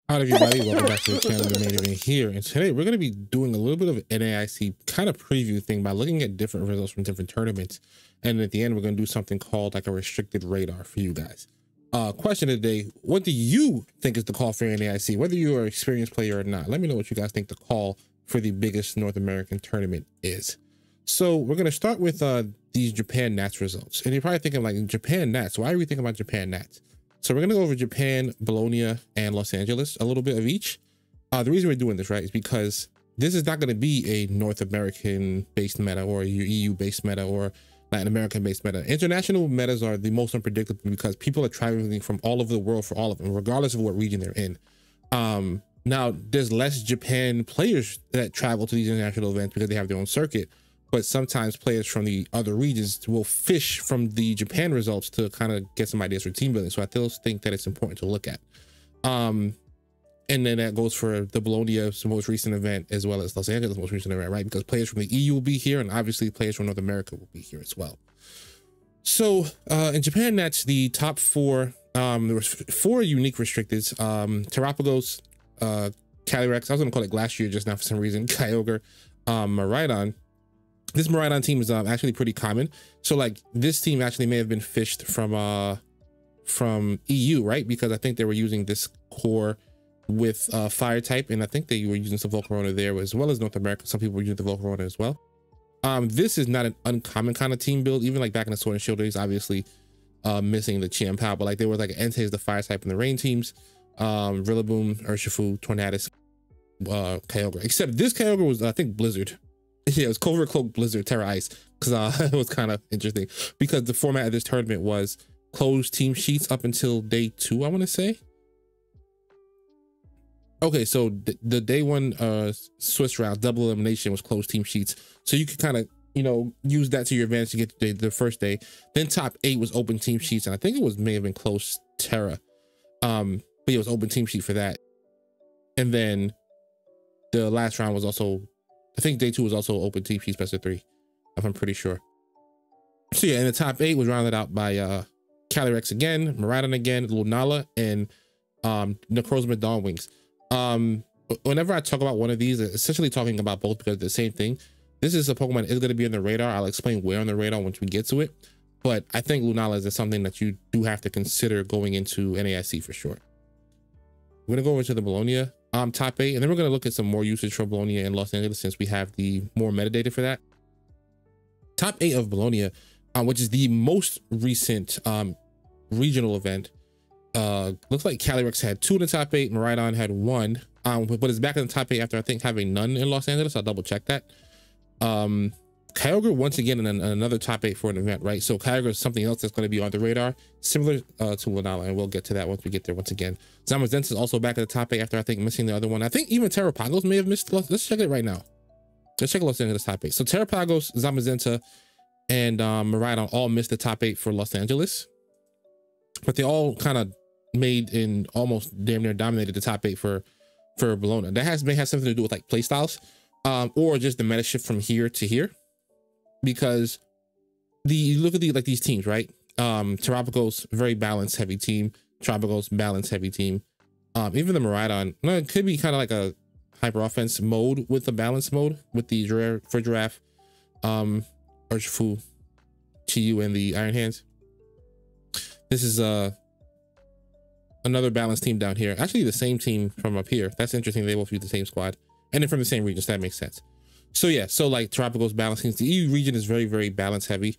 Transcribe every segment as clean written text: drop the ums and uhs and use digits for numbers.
Hi everybody, welcome back to the channel, the main event here. And today we're going to be doing a little bit of NAIC kind of preview thing by looking at different results from different tournaments. And at the end, we're going to do something called like a restricted radar for you guys. Question of the day, what do you think is the call for NAIC? Whether you are an experienced player or not, let me know what you guys think the call for the biggest North American tournament is. So we're going to start with these Japan Nats results. And you're probably thinking like, Japan Nats, why are we thinking about Japan Nats? So we're going to go over Japan, Bologna, and Los Angeles, a little bit of each. The reason we're doing this, right, is because this is not going to be a North American-based meta or a EU-based meta or Latin American-based meta. International metas are the most unpredictable because people are traveling from all over the world for all of them, regardless of what region they're in. Now, there's less Japan players that travel to these international events because they have their own circuit. But sometimes players from the other regions will fish from the Japan results to kind of get some ideas for team building. So I still think that it's important to look at. And then that goes for the Bologna's most recent event, as well as Los Angeles' most recent event, right? Because players from the EU will be here, and obviously players from North America will be here as well. So in Japan, that's the top four. There was four unique restricteds. Terrapagos, Calyrex, I was going to call it Glacier just now for some reason, Kyogre, Miraidon. This Miraidon team is actually pretty common. So like this team actually may have been fished from EU, right? Because I think they were using this core with fire type, and I think they were using some Volcarona there as well as North America. Some people were using the Volcarona as well. This is not an uncommon kind of team build. Even like back in the Sword and Shield days, obviously missing the Chiampao, but like they were like Entei, the fire type, and the rain teams. Rillaboom, Urshifu, Tornadus, Kyogre. Except this Kyogre was, I think, Blizzard. Yeah, it was Covert Cloak, Blizzard, Terra Ice, because it was kind of interesting because the format of this tournament was closed team sheets up until day 2, I want to say. Okay, so the day 1 Swiss round double elimination was closed team sheets, so you could kind of, you know, use that to your advantage to get to the first day. Then top 8 was open team sheets, and I think it may have been closed Terra, but it was open team sheet for that. And then the last round was also, I think day 2 was also open team sheets best of 3, if I'm pretty sure. So yeah, and the top 8 was rounded out by Calyrex again, Miraidon again, Lunala, and Necrozma Dawnwings. Whenever I talk about one of these, essentially talking about both because they're the same thing. This is a Pokemon that is going to be on the radar. I'll explain where on the radar once we get to it. But I think Lunala is something that you do have to consider going into NAIC for sure. We're going to go over to the Bologna top 8, and then we're going to look at some more usage for Bologna and Los Angeles since we have the more metadata for that. Top 8 of Bologna, which is the most recent regional event. Looks like Calyrex had 2 in the top 8, Miraidon had 1, but it's back in the top 8 after I think having none in Los Angeles. I'll double check that. Kyogre once again in another top 8 for an event, right? So Kyogre is something else that's going to be on the radar, similar to Lunala, and we'll get to that once we get there once again. Zamazenta is also back at the top 8 after I think missing the other one. I think even Terrapagos may have missed. Let's check it right now. Let's check Los Angeles top 8. So Terrapagos, Zamazenta, and Miraidon all missed the top 8 for Los Angeles, but they all kind of made and almost damn near dominated the top 8 for Bologna. That may have something to do with like play styles, or just the meta shift from here to here. Because you look at these teams, right? Terrapagos, very balanced heavy team. Terrapagos, balanced heavy team. Even the Miraidon, no, it could be kind of like a hyper offense mode with the balance mode with the Giraffe, Urshifu, Chiyu, and the Iron Hands. This is another balanced team down here. Actually, the same team from up here. That's interesting. They both use the same squad, and then from the same region. So that makes sense. So yeah, so like Terrapagos balancing, the EU region is very, very balance heavy.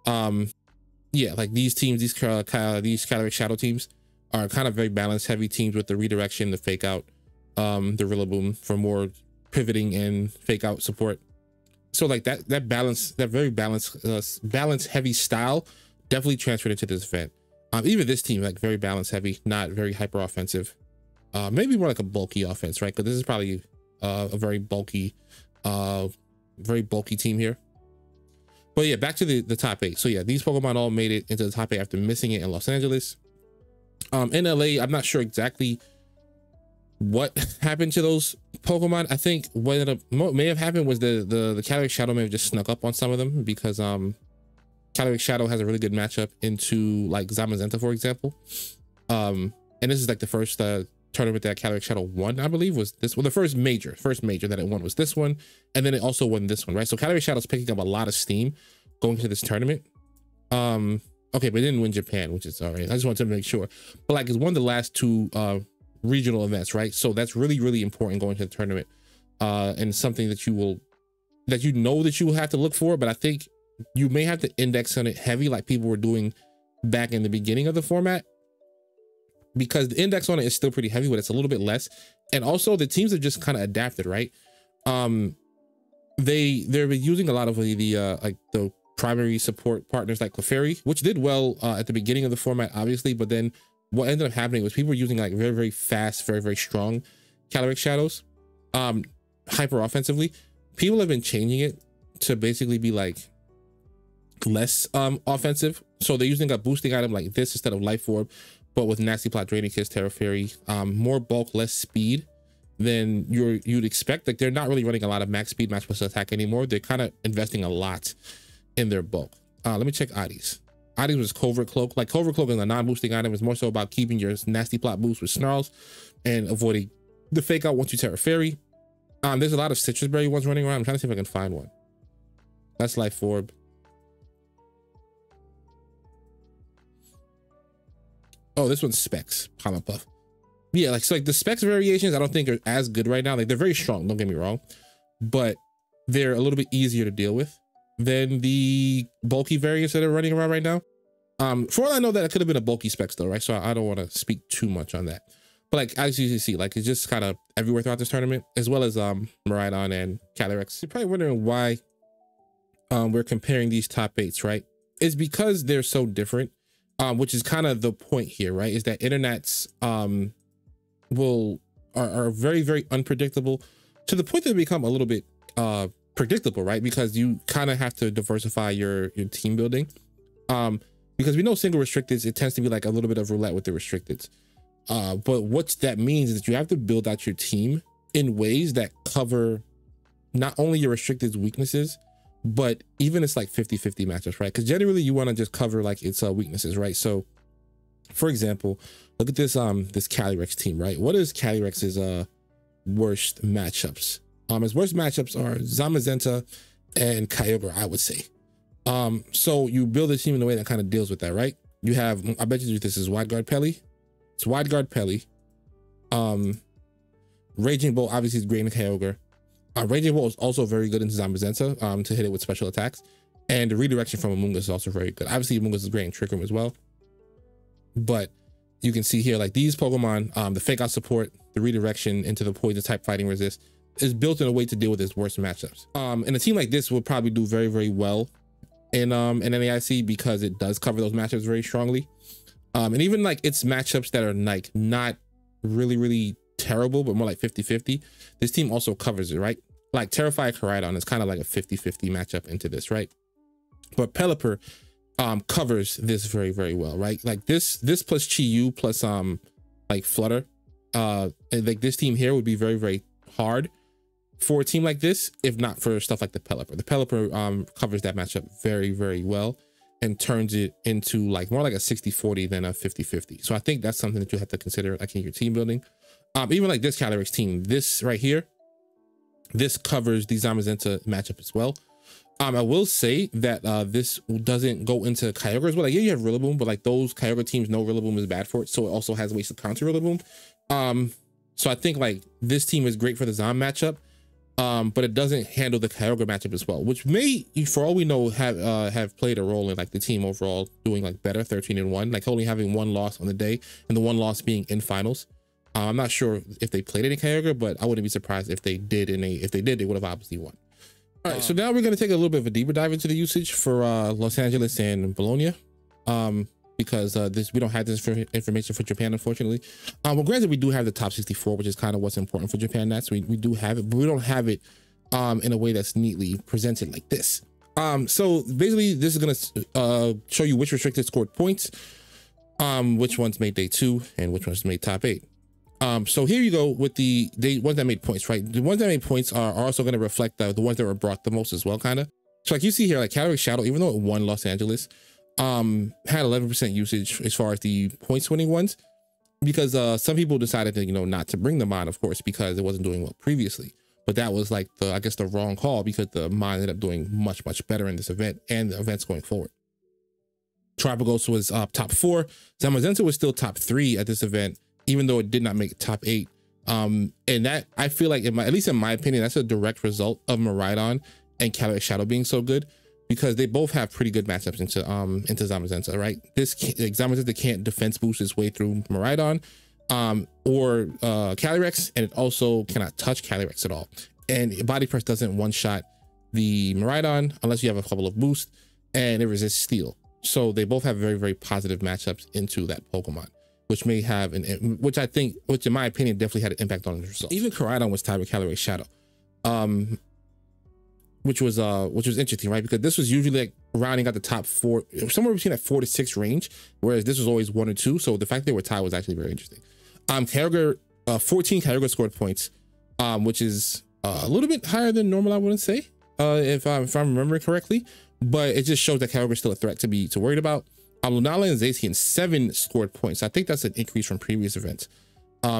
Yeah, like these teams, these Calyrex Shadow teams are kind of very balance heavy teams with the redirection, the fake out, the Rillaboom for more pivoting and fake out support. So like that balance, that very balance heavy style definitely transferred into this event. Even this team, like very balance heavy, not very hyper offensive. Maybe more like a bulky offense, right? Because this is probably a very bulky team here. But yeah, back to the top 8. So yeah, these Pokemon all made it into the top 8 after missing it in Los Angeles. In LA, I'm not sure exactly what happened to those Pokemon. I think what may have happened was the Calyrex Shadow may have just snuck up on some of them because Calyrex Shadow has a really good matchup into like Zamazenta, for example. And this is like the first tournament that Calyrex Shadow won, I believe, was this one. The first major that it won was this one, and then it also won this one, right? So Calyrex Shadow's picking up a lot of steam going into this tournament. Okay, but it didn't win Japan, which is all right. I just wanted to make sure. But like, it's one of the last two regional events, right? So that's really, really important going to the tournament, and something that you will have to look for. But I think you may have to index on it heavy, like people were doing back in the beginning of the format, because the index on it is still pretty heavy, but it's a little bit less. And also the teams have just kind of adapted, right? They've been using a lot of like the primary support partners like Clefairy, which did well at the beginning of the format, obviously. But then what ended up happening was people were using like very, very fast, very, very strong Calyrex Shadows, hyper offensively. People have been changing it to basically be like less offensive. So they're using a boosting item like this instead of Life Orb, but with Nasty Plot, Draining Kiss, Terra Fairy, more bulk, less speed than you'd expect. Like, they're not really running a lot of max speed, max plus attack anymore. They're kind of investing a lot in their bulk. Let me check Adi's. Adi's was Covert Cloak. Like, Covert Cloak is a non-boosting item. It's more so about keeping your Nasty Plot boost with Snarls and avoiding the fake out once you Terra Fairy. There's a lot of Citrus Berry ones running around. I'm trying to see if I can find one. That's Life Orb. Oh, this one's Specs, Pollen Puff. Yeah, like, so like the Specs variations, I don't think are as good right now. Like, they're very strong, don't get me wrong, but they're a little bit easier to deal with than the bulky variants that are running around right now. For all I know, that it could have been a bulky Specs though, right? So I don't want to speak too much on that. But like, as you see, like, it's just kind of everywhere throughout this tournament, as well as Miraidon and Calyrex. You're probably wondering why we're comparing these top 8s, right? It's because they're so different. Which is kind of the point here, right? Is that internets are very, very unpredictable, to the point that they become a little bit predictable, right? Because you kind of have to diversify your team building. Because we know single restricteds, it tends to be like a little bit of roulette with the restricteds. But what that means is that you have to build out your team in ways that cover not only your restricteds weaknesses, but even it's like 50-50 matchups, right? Because generally you want to just cover like its weaknesses, right? So for example, look at this this Calyrex team, right? What is Calyrex's worst matchups? His worst matchups are Zamazenta and Kyogre, I would say. So you build a team in a way that kind of deals with that, right? You have, I bet you this is Wide Guard Pelly. It's Wide Guard Pelly. Raging Bolt obviously is great in Kyogre. Raging Bolt is also very good in Zamazenta to hit it with special attacks, and the redirection from Amoonguss is also very good. Obviously, Amoonguss is great in Trick Room as well, but you can see here, like, these Pokemon, the fake out support, the redirection into the poison type fighting resist is built in a way to deal with its worst matchups. And a team like this will probably do very, very well in NAIC because it does cover those matchups very strongly. And even like its matchups that are like not really, really terrible, but more like 50-50, this team also covers it, right? Like Terrify Koraidon is kind of like a 50-50 matchup into this, right? But Pelipper covers this very, very well, right? Like this plus Chi-Yu plus like Flutter, and like this team here would be very, very hard for a team like this, if not for stuff like the Pelipper. The Pelipper covers that matchup very, very well and turns it into like more like a 60-40 than a 50-50. So I think that's something that you have to consider like in your team building. Even like this Calyrex team, this right here, this covers the Zamazenta matchup as well. I will say that this doesn't go into Kyogre as well. Like, yeah, you have Rillaboom, but like those Kyogre teams know Rillaboom is bad for it, so it also has ways to counter Rillaboom. So I think like this team is great for the Zam matchup, but it doesn't handle the Kyogre matchup as well, which may, for all we know, have played a role in like the team overall doing like better, 13-1, like only having one loss on the day, and the one loss being in finals. I'm not sure if they played it in Kyogre, but I wouldn't be surprised if they did. If they did, they would have obviously won. All right, so now we're going to take a little bit of a deeper dive into the usage for Los Angeles and Bologna, because we don't have this information for Japan, unfortunately. Well, granted, we do have the top 64, which is kind of what's important for Japan. That's we do have it, but we don't have it in a way that's neatly presented like this. So basically, this is going to show you which restricted scored points, which ones made day 2, and which ones made top 8. So here you go with the ones that made points, right? The ones that made points are also going to reflect the ones that were brought the most as well, kind of. So like you see here, like Calyrex Shadow, even though it won Los Angeles, had 11% usage as far as the points winning ones. because some people decided to, you know, not to bring the mod, of course, because it wasn't doing well previously. But that was like the, I guess, the wrong call, because the mod ended up doing much, much better in this event and the events going forward. Tropicals was top 4. Zamazenta was still top 3 at this event, even though it did not make top 8. And that, I feel like, at least in my opinion, that's a direct result of Miraidon and Calyrex Shadow being so good, because they both have pretty good matchups into Zamazenta, right? Zamazenta can't defense boost its way through Miraidon or Calyrex, and it also cannot touch Calyrex at all. And Body Press doesn't one-shot the Miraidon unless you have a couple of boosts, and it resists Steel. So they both have very, very positive matchups into that Pokemon, which may have which in my opinion definitely had an impact on the result. Even Koraidon was tied with Calyrex Shadow, which was interesting, right? Because this was usually like rounding out the top 4, somewhere between that 4 to 6 range, whereas this was always 1 or 2. So the fact they were tied was actually very interesting. Kyogre, 14 Kyogre scored points, which is a little bit higher than normal, I wouldn't say, if I'm remembering correctly. But it just shows that Kyogre is still a threat to be worried about. Lunala and Zacian, 7 scored points. I think that's an increase from previous events.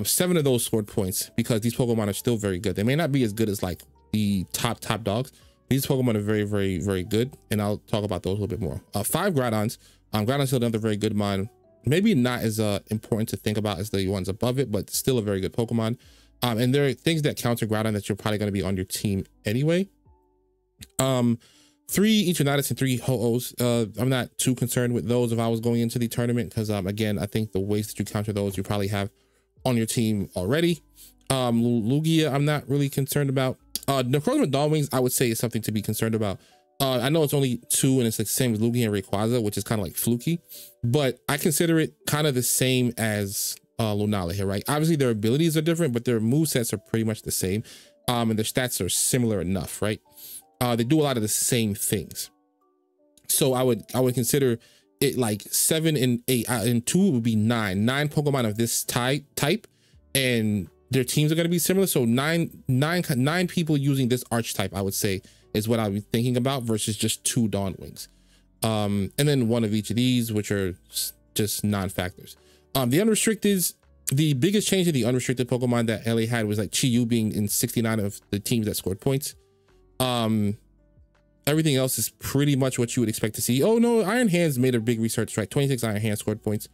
7 of those scored points, because these Pokemon are still very good. They may not be as good as like the top dogs. These Pokemon are very, very, very good, and I'll talk about those a little bit more. 5 Groudons. Groudon's still another very good mon. Maybe not as important to think about as the ones above it, but still a very good Pokemon. And there are things that counter Groudon that you're probably going to be on your team anyway. 3 Eternatus and 3 Ho-Ohs. I'm not too concerned with those if I was going into the tournament, because again, I think the ways that you counter those you probably have on your team already. Lugia, I'm not really concerned about. Necrozma and Dawnwings, I would say, is something to be concerned about. I know it's only 2 and it's like the same as Lugia and Rayquaza, which is kind of like fluky, but I consider it kind of the same as Lunala here, right? Obviously their abilities are different, but their movesets are pretty much the same, and their stats are similar enough, right? They do a lot of the same things. So I would consider it like 7 and 8, and 2 would be 9 Pokemon of this type, and their teams are going to be similar. So nine people using this archetype, I would say, is what I'll be thinking about, versus just 2 Dawnwings. And then 1 of each of these, which are just non-factors. The unrestricted, the biggest change in the unrestricted Pokemon that LA had was like Chi-Yu being in 69 of the teams that scored points. Everything else is pretty much what you would expect to see. Oh no, Iron Hands made a big research, right? 26 Iron Hands scored points.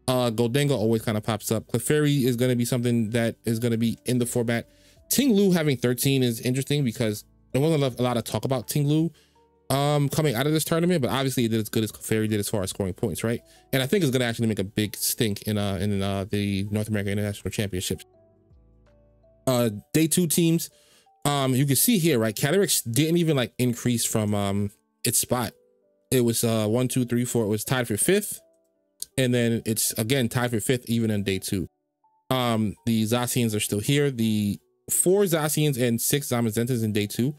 Goldenga always kind of pops up. Clefairy is going to be something that is going to be in the format. Ting Lu having 13 is interesting, because there wasn't a lot of talk about Ting Lu coming out of this tournament, but obviously it did as good as Clefairy did as far as scoring points, right? And I think it's going to actually make a big stink in the North American International Championships. Day 2 teams. You can see here, right? Calyrex didn't even like increase from its spot. It was 1, 2, 3, 4. It was tied for 5th, and then it's again tied for 5th even in day 2. The Zacians are still here. The 4 Zacians and 6 Zamazentas in day 2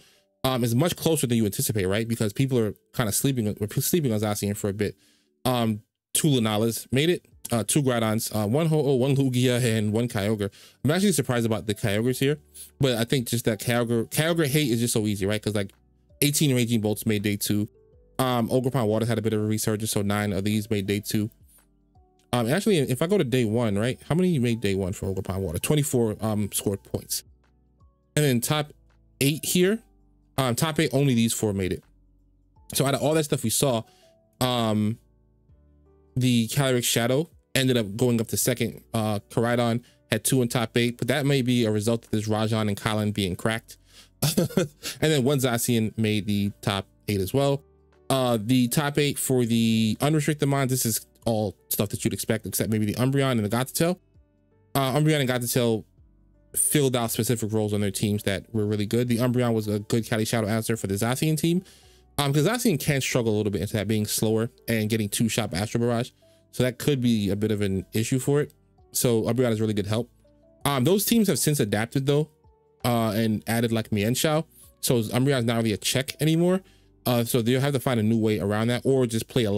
is much closer than you anticipate, right? Because people are kind of sleeping on Zacian for a bit. 2 Lunalas made it. 2 Groudons, 1 Ho-Oh, 1 Lugia, and 1 Kyogre. I'm actually surprised about the Kyogres here, but I think just that Kyogre hate is just so easy, right? Because like 18 Raging Bolts made day 2. Ogerpon Water had a bit of a resurgence, so 9 of these made day 2. Actually, if I go to day 1, right? How many made day 1 for Ogerpon Water? 24 scored points. And then top 8 here, top 8, only these 4 made it. So out of all that stuff we saw, the Calyrex Shadow ended up going up to 2nd. Koraidon had 2 in top 8, but that may be a result of this Rajan and Colin being cracked. And then 1 Zacian made the top 8 as well. The top 8 for the unrestricted mons, this is all stuff that you'd expect, except maybe the Umbreon and the Gothitelle. Umbreon and Gothitelle filled out specific roles on their teams that were really good. The Umbreon was a good Cali Shadow answer for the Zacian team, because Zacian can struggle a little bit into that being slower and getting 2-shot by Astro Barrage, so that could be a bit of an issue for it. So Umbreon is really good help. Those teams have since adapted though, and added like Mienshao, so Umbreon is not really a check anymore. So they'll have to find a new way around that, or just play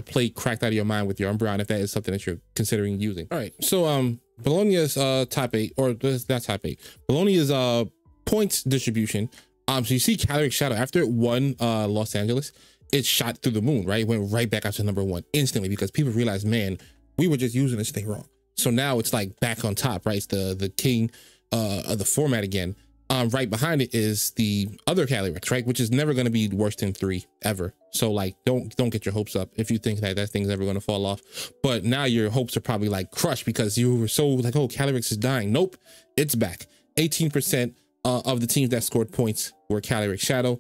play cracked out of your mind with your Umbreon if that is something that you're considering using. All right, so Bologna's top 8, or not top 8, Bologna's points distribution. So you see Calyrex Shadow, after it won Los Angeles, it shot through the moon, right? It went right back up to number 1 instantly, because people realized, man, we were just using this thing wrong. So now it's like back on top, right? It's the king of the format again. Right behind it is the other Calyrex, right? Which is never going to be worse than 3 ever. So like, don't get your hopes up if you think that thing's ever going to fall off. But now your hopes are probably like crushed because you were so like, oh, Calyrex is dying. Nope, it's back. 18% of the teams that scored points were Calyrex Shadow.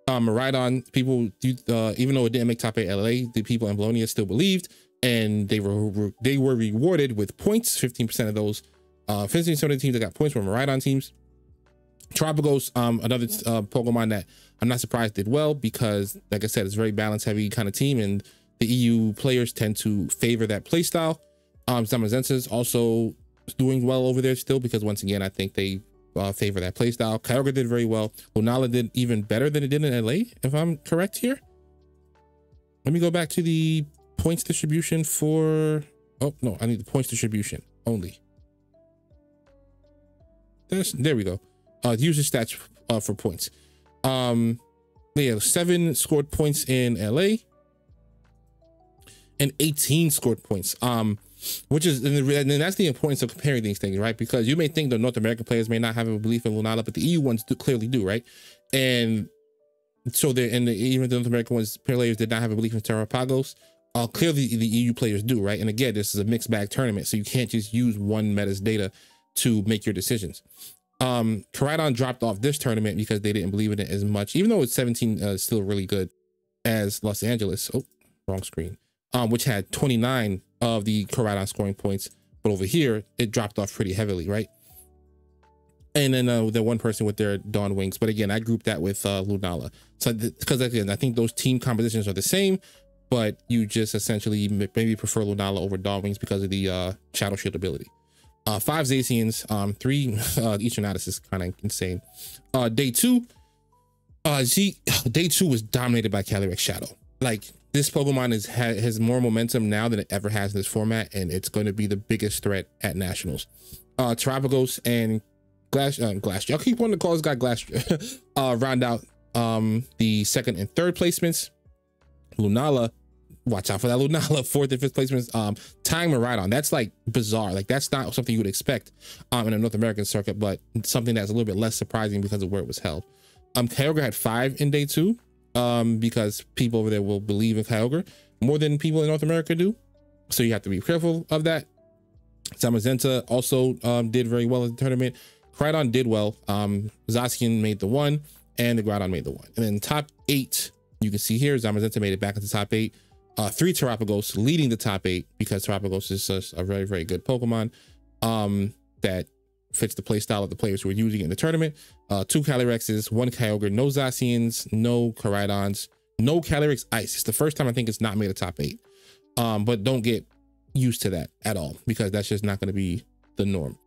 Miraidon, people, even though it didn't make top 8 LA, the people in Bologna still believed, and they were rewarded with points. 15% of those, 15% of the teams that got points were Miraidon teams. Tropicals, another Pokemon that I'm not surprised did well because, like I said, it's a very balance heavy kind of team, and the EU players tend to favor that play style. Zamazenta's also doing well over there still because, once again, I think they favor that play style. Kyogre did very well. Lunala did even better than it did in LA, if I'm correct here. Let me go back to the points distribution for, oh no, I need the points distribution only. There we go. User stats for points. Yeah, 7 scored points in LA and 18 scored points. Which is, and that's the importance of comparing these things, right? Because you may think the North American players may not have a belief in Lunala, but the EU ones clearly do, right? And so even the North American players did not have a belief in Terrapagos. Clearly the EU players do, right? And again, this is a mixed bag tournament, so you can't just use one meta's data to make your decisions. Koraidon dropped off this tournament because they didn't believe in it as much, even though it's 17, still really good as Los Angeles. Oh, wrong screen. Which had 29 of the Koraidon scoring points, but over here it dropped off pretty heavily, right? And then the one person with their Dawn Wings, but again, I grouped that with Lunala. So because again, I think those team compositions are the same, but you just essentially maybe prefer Lunala over Dawn Wings because of the Shadow Shield ability. 5 Zacians, 3 Eternatus is kind of insane. Day 2, day 2 was dominated by Calyrex Shadow. Like, this Pokemon has more momentum now than it ever has in this format, and it's going to be the biggest threat at Nationals. Terrapagos and Glastrier, I keep wanting to call this guy Glastrier, round out the 2nd and 3rd placements. Lunala, watch out for that Lunala, 4th and 5th placements. Tying Miraidon, that's like bizarre. Like, that's not something you would expect in a North American circuit, but something that's a little bit less surprising because of where it was held. Kyogre had 5 in day 2. Because people over there will believe in Kyogre more than people in North America do, so you have to be careful of that. Zamazenta also did very well in the tournament. Koraidon did well. Zacian made the 1 and the Groudon made the 1. And then top 8, you can see here, Zamazenta made it back into top 8. 3 Terrapagos leading the top 8 because Terrapagos is just a very, very good Pokemon that fits the play style of the players who are using it in the tournament. 2 Calyrexes, 1 Kyogre, no Zacians, no Koraidons, no Calyrex Ice. It's the first time I think it's not made a top 8. But don't get used to that at all because that's just not going to be the norm.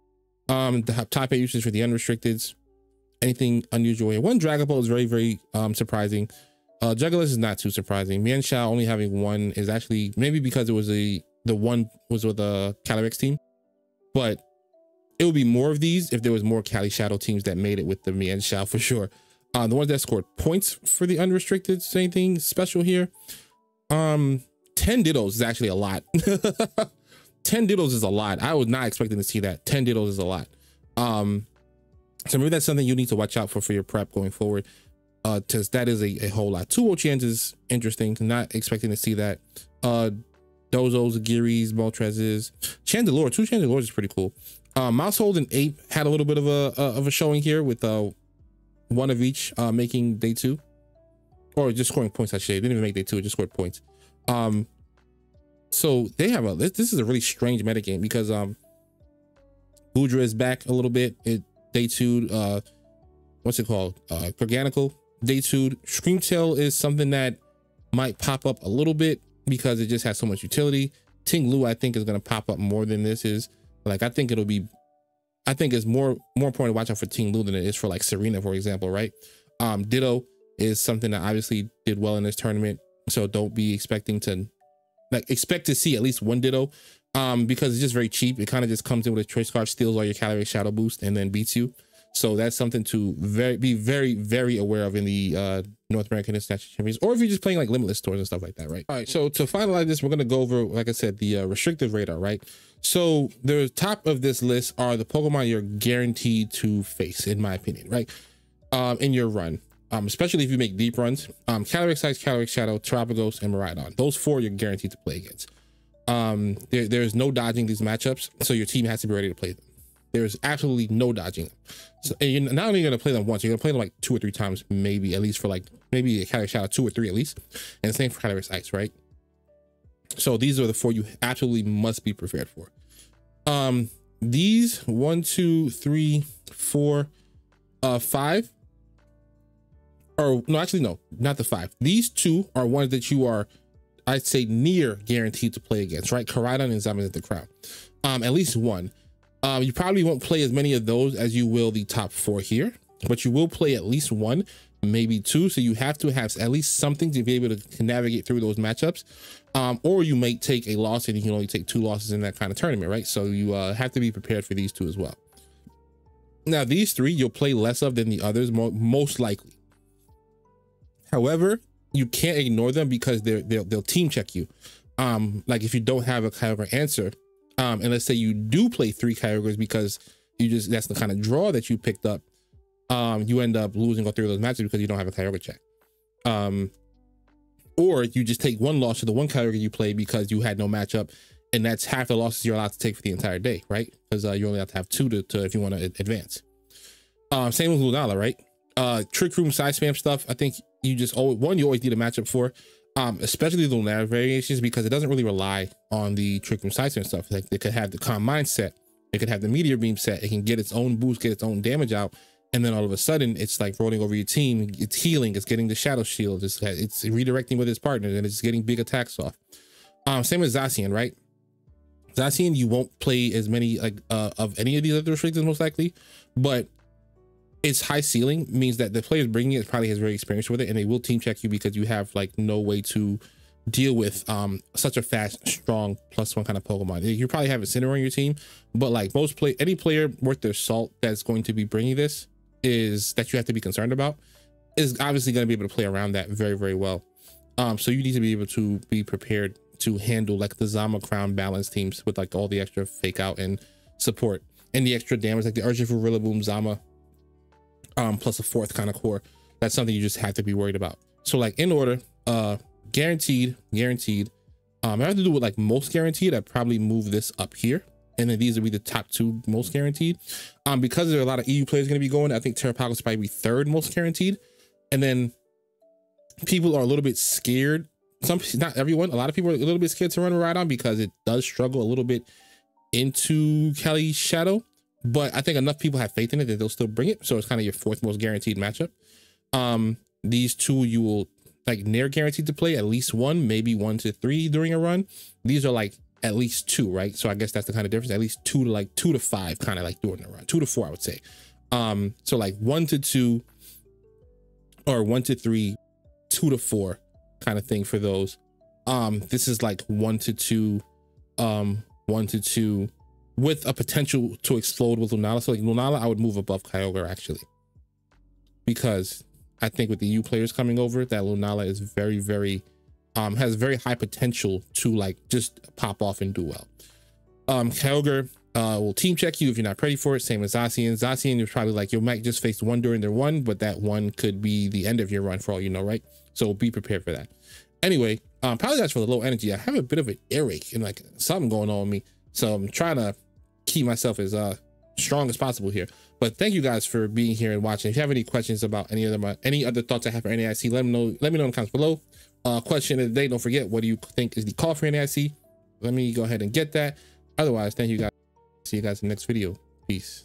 The top 8 uses for the unrestricteds. Anything unusual here? 1 Dragapult is very, very surprising. Jugulis is not too surprising. Mienshao only having 1 is actually maybe because it was the 1 was with a Calyrex team, but it would be more of these if there was more Cali Shadow teams that made it with the Mienshao for sure. The ones that scored points for the unrestricted, same thing special here. 10 Dittos is actually a lot. 10 Dittos is a lot. I was not expecting to see that. 10 Dittos is a lot. So maybe that's something you need to watch out for your prep going forward. Because that is a whole lot. 2 Ochians is interesting. Not expecting to see that. Dozos, Giris, Moltrezes, Chandelure. 2 Chandelures is pretty cool. Mousehold and Ape had a little bit of a showing here with 1 of each making day 2, or just scoring points. Actually, they didn't even make day 2; it just scored points. So they have this is a really strange metagame because Boudra is back a little bit. Day 2, what's it called? Organical. Day 2, Screamtail is something that might pop up a little bit because it just has so much utility. Ting-Lu, I think, is going to pop up more than this is. Like, I think it's more important to watch out for Ting-Lu than it is for like Serena, for example, right? Ditto is something that obviously did well in this tournament, so don't be expecting to expect to see at least 1 Ditto because it's just very cheap. It kind of just comes in with a choice card, steals all your Calyrex Shadow boost, and then beats you. So that's something to be very aware of in the North American International Champions, or if you're just playing like limitless tours and stuff like that, right? All right, so to finalize this, we're going to go over, like I said, the restricted radar, right? So the top of this list are the Pokemon you're guaranteed to face, in my opinion, right? In your run, especially if you make deep runs. Calyrex Ice, Calyrex Shadow, Terapagos, and Miraidon. Those 4 you're guaranteed to play against. There's no dodging these matchups, so your team has to be ready to play them. There's absolutely no dodging them. So, and you're not only going to play them once, you're going to play them like 2 or 3 times, maybe, at least for like, maybe a Calyrex Shadow 2 or 3 at least. And the same for Calyrex Ice, right? So these are the 4 you absolutely must be prepared for. These 1, 2, 3, 4, 5. Or no, actually, no, not the 5. These 2 are ones that you are, I'd say, near guaranteed to play against, right? Koraidon and Zamazenta the Crown. At least 1. You probably won't play as many of those as you will the top 4 here, but you will play at least 1, maybe 2. So you have to have at least something to be able to navigate through those matchups. Or you may take a loss and you can only take 2 losses in that kind of tournament, right? So you have to be prepared for these 2 as well. Now, these 3 you'll play less of than the others, most likely. However, you can't ignore them because they'll team check you. Like if you don't have a Kyogre answer, and let's say you do play 3 Kyogres because that's the kind of draw that you picked up, you end up losing all 3 of those matches because you don't have a Kyogre check. Or you just take 1 loss to the 1 Kyogre you play because you had no matchup, and that's half the losses you're allowed to take for the entire day, right? Because you only have to have 2 to if you want to advance. Same with Lunala, right? Trick Room side spam stuff, I think you just you always need a matchup for. Especially the Lunala variations, because it doesn't really rely on the Trick Room side spam stuff. Like they could have the Calm Mind set, it could have the Meteor Beam set, it can get its own boost, get its own damage out, and then all of a sudden it's like rolling over your team, it's healing, it's getting the Shadow Shield, it's redirecting with its partners, and it's getting big attacks off. Same with Zacian, right? Zacian, you won't play as many like of any of these other restrictions most likely, but its high ceiling means that the players bringing it probably has very experienced with it, and they will team check you because you have like no way to deal with such a fast, strong +1 kind of Pokemon. You probably have a Cinder on your team, but like any player worth their salt that's going to be bringing this is that you have to be concerned about is obviously going to be able to play around that very well. So you need to be able to be prepared to handle like the Zama Crown balance teams with like all the extra fake out and support and the extra damage, like the Urshifu, Rillaboom, Zama. Plus a 4th kind of core. That's something you just have to be worried about. So like in order, guaranteed. I have to do with like most guaranteed. I'd probably move this up here, and then these would be the top 2 most guaranteed. Because there are a lot of EU players going to be going, I think Terapagos probably be 3rd most guaranteed. And then people are a little bit scared. Not everyone, a lot of people are a little bit scared to run Miraidon because it does struggle a little bit into Cali Shadow. But I think enough people have faith in it that they'll still bring it. So it's kind of your 4th most guaranteed matchup. These 2 you will like near guaranteed to play at least 1, maybe 1 to 3 during a run. These are like at least 2, right? So I guess that's the kind of difference. At least 2 to 5 kind of like during a run. 2 to 4, I would say. So like 1 to 2 or 1 to 3, 2 to 4 kind of thing for those. This is like 1 to 2, 1 to 2. With a potential to explode with Lunala. So like Lunala, I would move above Kyogre actually, because I think with the U players coming over, that Lunala is has very high potential to like just pop off and do well. Kyogre will team check you if you're not ready for it. Same as Zacian. Zacian, you're probably like, you might just face 1 during their run, but that 1 could be the end of your run for all you know, right? So be prepared for that. Anyway, apologize for the low energy. I have a bit of an earache and like something going on with me. So I'm trying to keep myself as strong as possible here. But thank you guys for being here and watching. If you have any questions about any of them, any other thoughts I have for NAIC, let me know in the comments below. Question of the day, don't forget, what do you think is the call for NAIC? Let me go ahead and get that. Otherwise, thank you guys. See you guys in the next video. Peace.